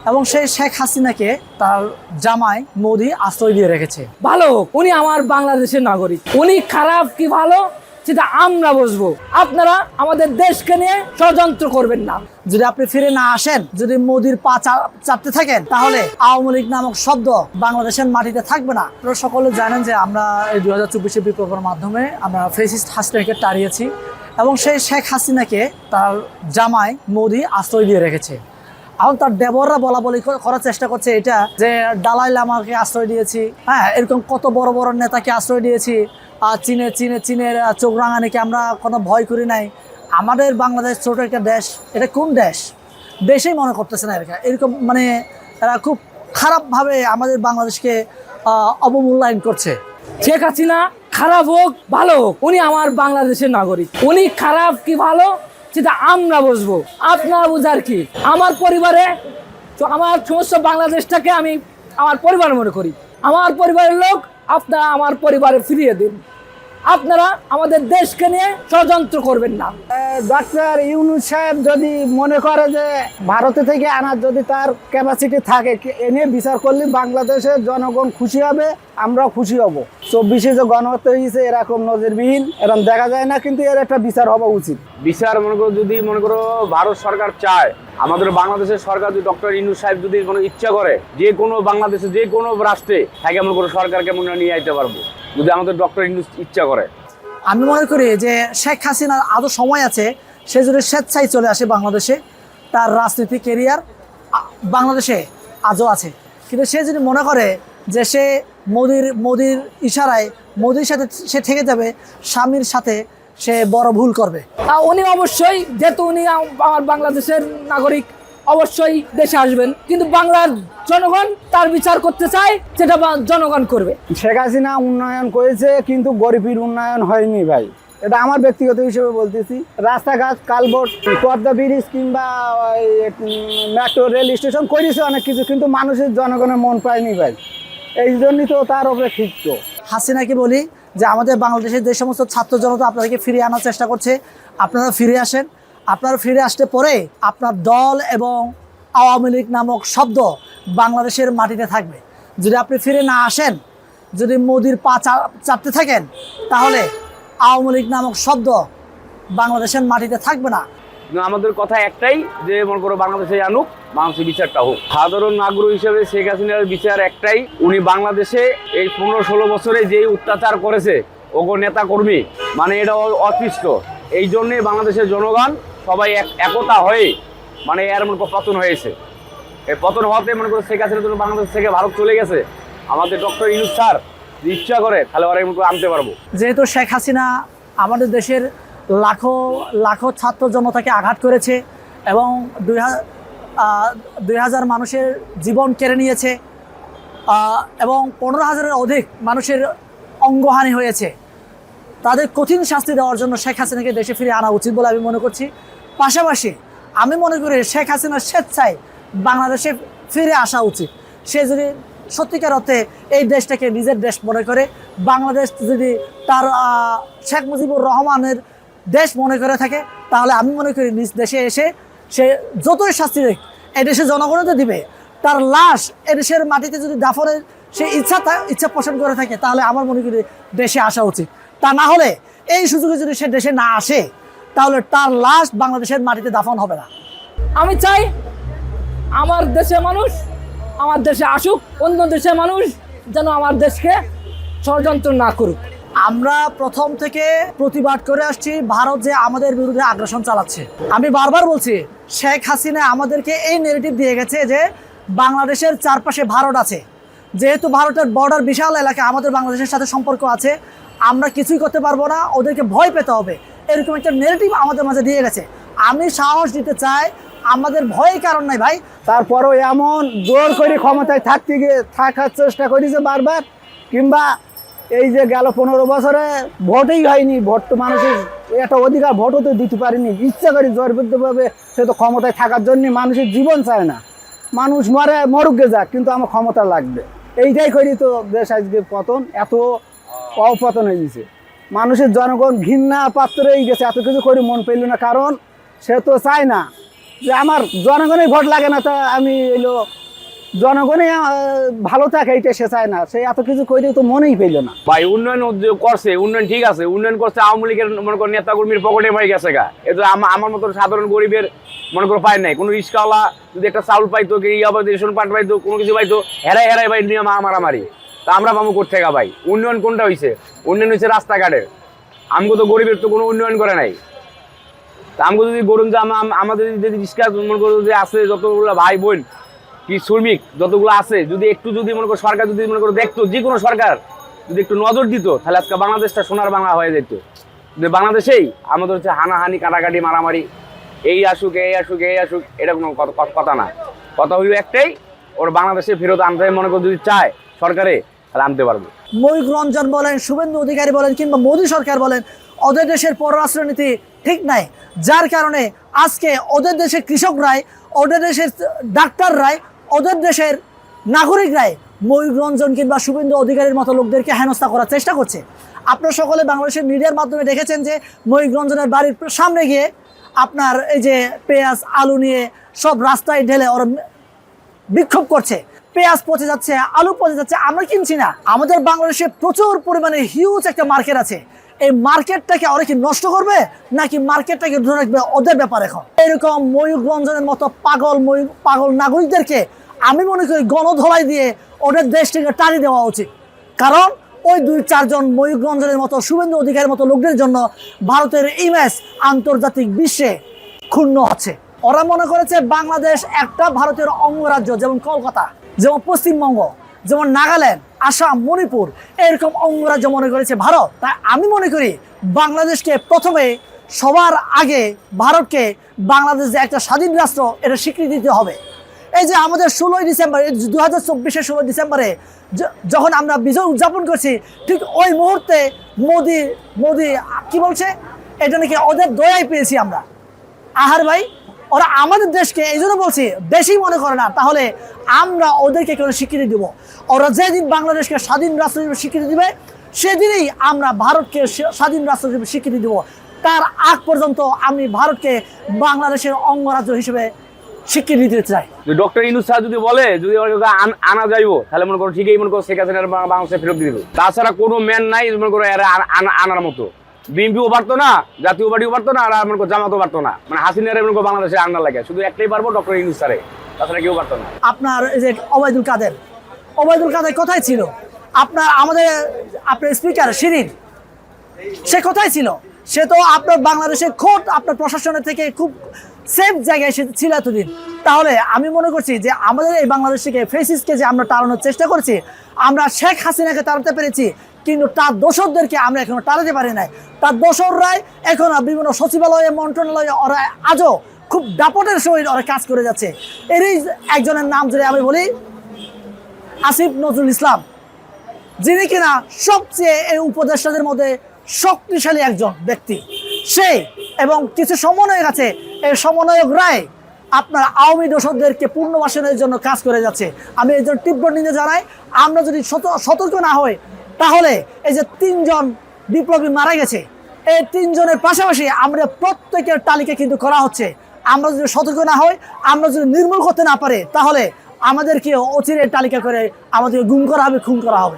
এবং সেই শেখ হাসিনাকে তার জামাই মোদি আশ্রয় দিয়ে রেখেছে। ভালো হোক, উনি আমার বাংলাদেশের নাগরিক। উনি খারাপ কি ভালো সেটা আমরা বুঝবো। আপনারা আমাদের দেশকে নিয়ে ষড়যন্ত্র করবেন না। যদি আপনি ফিরে না আসেন, যদি মোদির পা চাপতে থাকেন, তাহলে আওয়ামী লীগ নামক শব্দ বাংলাদেশের মাটিতে থাকবে না। আপনারা সকলে জানেন যে আমরা এই 2024 বিপ্লবের মাধ্যমে আমরা ফ্যাসিস্ট হাসিনাকে তাড়িয়েছি এবং সেই শেখ হাসিনাকে তার জামাই মোদি আশ্রয় দিয়ে রেখেছে। এখন তার দেবররা বলা বলি করার চেষ্টা করছে এটা যে দালাই লামাকে আশ্রয় দিয়েছি, হ্যাঁ, এরকম কত বড় বড় নেতাকে আশ্রয় দিয়েছি, চীনের চোখ রাঙানিকে আমরা কোনো ভয় করি নাই। আমাদের বাংলাদেশ ছোট একটা দেশ, এটা কোন দেশ? দেশেই মনে করতেছে না এরকম মানে এরা খুব খারাপভাবে আমাদের বাংলাদেশকে অবমূল্যায়ন করছে। শেখ হাসিনা খারাপ হোক ভালো হোক, উনি আমার বাংলাদেশের নাগরিক। উনি খারাপ কি ভালো সেটা আমরা বুঝবো। আপনার বোঝার কি? আমার পরিবারে আমার সমস্ত বাংলাদেশটাকে আমি আমার পরিবার মনে করি। আমার পরিবারের লোক আপনারা আমার পরিবারে ফিরিয়ে দিন। আপনারা আমাদের দেশকে নিয়ে ষড়যন্ত্র করবেন না। ডক্টর ইউনূস সাহেব যদি মনে করে যে ভারতে থেকে আনার যদি তার ক্যাপাসিটি থাকে, এনে বিচার করলে বাংলাদেশের জনগণ খুশি হবে, আমরাও খুশি হব। 24-এ যে গণহত্যা হয়েছে এরকম নজিরবিহীন, এরকম দেখা যায় না, কিন্তু এর একটা বিচার হওয়া উচিত। বিচার মনে করো যদি ভারত সরকার চায়, আমাদের বাংলাদেশের সরকার যদি ডক্টর ইউনূস সাহেব যদি কোনো ইচ্ছা করে যে কোনো বাংলাদেশে যে কোনো রাষ্ট্রে থাকে মনে করো সরকারকে মনে নিয়ে আইতে পারবো, যদি আমাদের ডক্টর ইউনূস ইচ্ছা করে। আমি মনে করি যে শেখ হাসিনার আদৌ সময় আছে, সে যদি স্বেচ্ছায় চলে আসে বাংলাদেশে, তার রাজনীতি কেরিয়ার বাংলাদেশে আজও আছে। কিন্তু সে যদি মনে করে যে সে মোদির ইশারায় মোদির সাথে সে থেকে যাবে, স্বামীর সাথে সে বড় ভুল করবে। উনি অবশ্যই, যেহেতু উনি আমার বাংলাদেশের নাগরিক, অবশ্যই দেশে আসবেন, কিন্তু বাংলার জনগণ তার বিচার করতে চায়, সেটা জনগণ করবে। শেখ হাসিনা উন্নয়ন করেছে কিন্তু গরিবের উন্নয়ন হয়নি ভাই, এটা আমার ব্যক্তিগত হিসেবে বলতেছি। রাস্তাঘাট, কালভার্ট, পদ্মা ব্রিজ কিংবা মেট্রো রেল স্টেশন করেছে অনেক কিছু, কিন্তু মানুষের জনগণের মন পায়নি ভাই, এই জন্যই তো তার উপরে ক্ষিপ্ত। হাসিনাকে বলি যে আমাদের বাংলাদেশের যে সমস্ত ছাত্র জনতা আপনাদেরকে ফিরিয়ে আনার চেষ্টা করছে, আপনারা ফিরে আসেন। আপনারা ফিরে আসতে পরে আপনার দল এবং আওয়ামী লীগ নামক শব্দ বাংলাদেশের মাটিতে থাকবে। যদি আপনি ফিরে না আসেন, যদি মোদির পা চাপতে থাকেন, তাহলে আওয়ামী লীগ নামক শব্দ বাংলাদেশের মাটিতে থাকবে না। আমাদের কথা একটাই যে মনে করো বাংলাদেশে আনুক, বাংলাদেশের বিচারটা হোক। সাধারণ নাগরিক হিসেবে শেখ হাসিনার বিচার একটাই, উনি বাংলাদেশে এই 15-16 বছরে যেই অত্যাচার করেছে ওগো নেতা কর্মী, মানে এটা অতিষ্ঠ। এই জন্যে বাংলাদেশের জনগণ সবাই একতা হয়ে মানে এর মনে করো পতন হয়েছে। এই পতন হওয়াতে মনে করো শেখ হাসিনার জন্য বাংলাদেশ থেকে ভারত চলে গেছে। আমাদের ডক্টর ইউনূস স্যার ইচ্ছা করে তাহলে ওরা মনে করে আনতে পারবো। যেহেতু শেখ হাসিনা আমাদের দেশের লাখো লাখো ছাত্র জনতাকে আঘাত করেছে এবং 2000 মানুষের জীবন কেড়ে নিয়েছে এবং 15,000-এর অধিক মানুষের অঙ্গহানি হয়েছে, তাদের কঠিন শাস্তি দেওয়ার জন্য শেখ হাসিনাকে দেশে ফিরে আনা উচিত বলে আমি মনে করছি। পাশাপাশি আমি মনে করি শেখ হাসিনার স্বেচ্ছায় বাংলাদেশে ফিরে আসা উচিত। সে যদি সত্যিকার অর্থে এই দেশটাকে নিজের দেশ মনে করে, বাংলাদেশ যদি তার শেখ মুজিবুর রহমানের দেশ মনে করে থাকে, তাহলে আমি মনে করি নিজ দেশে এসে সে যতই শাস্তি দেখ এদেশে জনগণকে দিবে। তার লাশ এদেশের মাটিতে যদি দাফনের সে ইচ্ছা পোষণ করে থাকে, তাহলে আমার মনে করি দেশে আসা উচিত। তা না হলে এই সুযোগে যদি সে দেশে না আসে, তাহলে তার লাশ বাংলাদেশের মাটিতে দাফন হবে না। আমি চাই আমার দেশের মানুষ আমার দেশে আসুক, অন্য দেশের মানুষ যেন আমার দেশকে ষড়যন্ত্র না করুক। আমরা প্রথম থেকে প্রতিবাদ করে আসছি ভারত যে আমাদের বিরুদ্ধে আগ্রাসন চালাচ্ছে। আমি বারবার বলছি, শেখ হাসিনা আমাদেরকে এই নেগেটিভ দিয়ে গেছে যে বাংলাদেশের চারপাশে ভারত আছে, যেহেতু ভারতের বর্ডার বিশাল এলাকা আমাদের বাংলাদেশের সাথে সম্পর্ক আছে, আমরা কিছুই করতে পারবো না, ওদেরকে ভয় পেতে হবে, এরকম একটা নেগেটিভ আমাদের মাঝে দিয়ে গেছে। আমি সাহস দিতে চাই, আমাদের ভয়ের কারণ নাই ভাই। তারপরও এমন জোর করে ক্ষমতায় থাকার চেষ্টা করেছে বারবার, কিংবা এই যে গেল 15 বছরে ভোটেই হয়নি, ভোট তো মানুষের একটা অধিকার, ভোটও তো দিতে পারেনি, ইচ্ছা করে জোরবদ্ধভাবে সে তো ক্ষমতায় থাকার জন্য মানুষের জীবন চায় না, মানুষ মরুকে যাক, কিন্তু আমার ক্ষমতা লাগবে, এইটাই করি তো দেশ আজকে পতন, এত অপতন হয়ে গেছে। মানুষের জনগণ ঘৃণা পাত্র হয়ে গেছে, এত কিছু করে মন পেল না, কারণ সে তো চায় না যে আমার জনগণের ভোট লাগে না, তা আমি এলো জনগণে ভালো থাকে এইটা সে চায় না, সে এত কিছু করে তো মনেই পেল না। ভাই উন্নয়ন করছে, উন্নয়ন ঠিক আছে, উন্নয়ন করছে আওয়ামী লীগের মনে করো নেতা কর্মীর পকেটে হয়ে গেছে গা। এটা আমার মতো সাধারণ গরিবের মনে করো পায় নাই। কোনো রিক্সাওয়ালা যদি একটা চাউল পাইতো, রেশন পাট পাইতো, কোনো কিছু পাইতো, হেরাই হেরাই ভাই নিয়ে মারামারি, তা আমরা পাবো কোথা থেকে ভাই? উন্নয়ন কোনটা হয়েছে? উন্নয়ন হয়েছে রাস্তাঘাটের। আমগো তো গরিবের তো কোনো উন্নয়ন করে নাই। তা আমগো যদি গরম যে আমাদের যদি রিক্সা মনে করো যে আছে যতগুলো ভাই বোন কি শ্রমিক যতগুলো আছে, যদি একটু যদি মনে করো সরকার যদি মনে করো দেখতো, যে কোনো সরকার যদি একটু নজর দিত, তাহলে আজকে বাংলাদেশটা সোনার বাংলা হয়ে যেত। যে বাংলাদেশেই আমাদের হচ্ছে হানাহানি, কাটাকাটি, মারামারি, এই আসুক এই আসুক এই আসুক, এটা কোনো কথা না। কথা হইল একটাই, ওর বাংলাদেশে ফেরত আনতে মনে করো যদি চায় সরকারে, তাহলে আনতে পারবো। ময়ূক রঞ্জন বলেন, শুভেন্দু অধিকারী বলেন, কিংবা মোদী সরকার বলেন, ওদের দেশের পররাষ্ট্রনীতি ঠিক নাই, যার কারণে আজকে ওদের দেশের কৃষকরাই, ওদের দেশের ডাক্তাররাই, ওদের দেশের নাগরিকরাই ময়ূক রঞ্জন কিংবা শুভেন্দু অধিকারীর মতো লোকদেরকে হেনস্থা করার চেষ্টা করছে। আপনারা সকলে বাংলাদেশের মিডিয়ার মাধ্যমে দেখেছেন যে ময়ূক রঞ্জনের বাড়ির সামনে গিয়ে আপনার এই যে পেঁয়াজ আলু নিয়ে সব রাস্তায় ঢেলে ওরা বিক্ষোভ করছে। পেঁয়াজ পচে যাচ্ছে, আলু পচে যাচ্ছে, আমরা কিনছি না। আমাদের বাংলাদেশে প্রচুর পরিমাণে হিউজ একটা মার্কেট আছে। এই মার্কেটটাকে ওরা কি নষ্ট করবে নাকি মার্কেটটাকে ধরে রাখবে ওদের ব্যাপার। এখন এরকম ময়ূক রঞ্জনের মতো পাগল নাগরিকদেরকে আমি মনে করি গণধোলাই দিয়ে ওদের দেশ থেকে টাড়ি দেওয়া উচিত। কারণ ওই 2-4 জন ময়ূক রঞ্জনের মতো, শুভেন্দু অধিকারের মতো লোকদের জন্য ভারতের ইমেজ আন্তর্জাতিক বিশ্বে ক্ষুণ্ণ হচ্ছে। ওরা মনে করেছে বাংলাদেশ একটা ভারতের অঙ্গরাজ্য, যেমন কলকাতা, যেমন পশ্চিমবঙ্গ, যেমন নাগাল্যান্ড, আসাম, মণিপুর, এরকম অঙ্গরাজ্য মনে করেছে ভারত। তাই আমি মনে করি বাংলাদেশকে প্রথমে সবার আগে ভারতকে বাংলাদেশ যে একটা স্বাধীন রাষ্ট্র এটা স্বীকৃতি দিতে হবে। এই যে আমাদের 16ই ডিসেম্বর 2024-এর 16 ডিসেম্বরে যখন আমরা বিজয় উদযাপন করছি, ঠিক ওই মুহূর্তে মোদি কি বলছে, এটা নাকি ওদের দয়াই পেয়েছি আমরা। আহার ভাই, ওরা আমাদের দেশকে এই জন্য বলছি বেশি মনে করে না, তাহলে আমরা ওদেরকে কেন স্বীকৃতি দেবো? ওরা যেদিন বাংলাদেশকে স্বাধীন রাষ্ট্র হিসেবে স্বীকৃতি দিবে, সেদিনই আমরা ভারতকে স্বাধীন রাষ্ট্র হিসেবে স্বীকৃতি দেবো। তার আগ পর্যন্ত আমি ভারতকে বাংলাদেশের অঙ্গরাজ্য হিসেবে স্বীকৃতি দিতে চাই। ডক্টর ইউনূস স্যার যদি বলে যদি আনা যাইবো, তাহলে মনে করো ঠিকই মনে করো শেখ হাসিনার বাংলাদেশে ফেরত দিয়ে দেবো। তাছাড়া কোনো ম্যান নাই মনে করো আনার মতো। বিএনপিও পারতো না, জাতীয় পার্টিও পারতো না, আর মনে করো জামাতও পারতো না। মানে হাসিনার মনে করো বাংলাদেশে আনার লাগে শুধু একটাই পারবো, ডক্টর ইউনূস স্যারে, তাছাড়া কেউ পারতো না। আপনার এই যে ওবায়দুল কাদের কোথায় ছিল? আপনার স্পিকার শিরিন, সে কোথায় ছিল? সে তো আপনার বাংলাদেশের খোদ আপনার প্রশাসনের থেকে খুব সেফ জায়গায় সে ছিল এতদিন। তাহলে আমি মনে করছি যে আমাদের এই বাংলাদেশ থেকে ফেসিসকে যে আমরা টাড়ানোর চেষ্টা করছি, আমরা শেখ হাসিনাকে তাড়াতে পেরেছি, কিন্তু তার দোসরদেরকে আমরা এখনো টাড়াতে পারি নাই। তার দোসররাই এখন বিভিন্ন সচিবালয়ে, মন্ত্রণালয়ে ওরা আজও খুব দাপটের সহিত ওরা কাজ করে যাচ্ছে। এরই একজনের নাম যদি আমি বলি, আসিফ নজরুল ইসলাম, যিনি কিনা সবচেয়ে এই উপদেষ্টাদের মধ্যে শক্তিশালী একজন ব্যক্তি। সে এবং কিছু সমন্বয়ক আছে, এই সমন্বয়করাই আপনার আওয়ামী দোসরদেরকে পুনর্বাসনের জন্য কাজ করে যাচ্ছে। আমি এই জন্য তীব্র নিন্দা জানাই। আমরা যদি সতর্ক না হই, তাহলে এই যে 3 জন বিপ্লবী মারা গেছে, এই 3 জনের পাশাপাশি আমরা প্রত্যেকের তালিকা কিন্তু করা হচ্ছে। আমরা যদি সতর্ক না হই, আমরা যদি নির্মূল করতে না পারি, তাহলে আমাদেরকে অচিরে তালিকা করে আমাদেরকে গুম করা হবে, খুন করা হবে।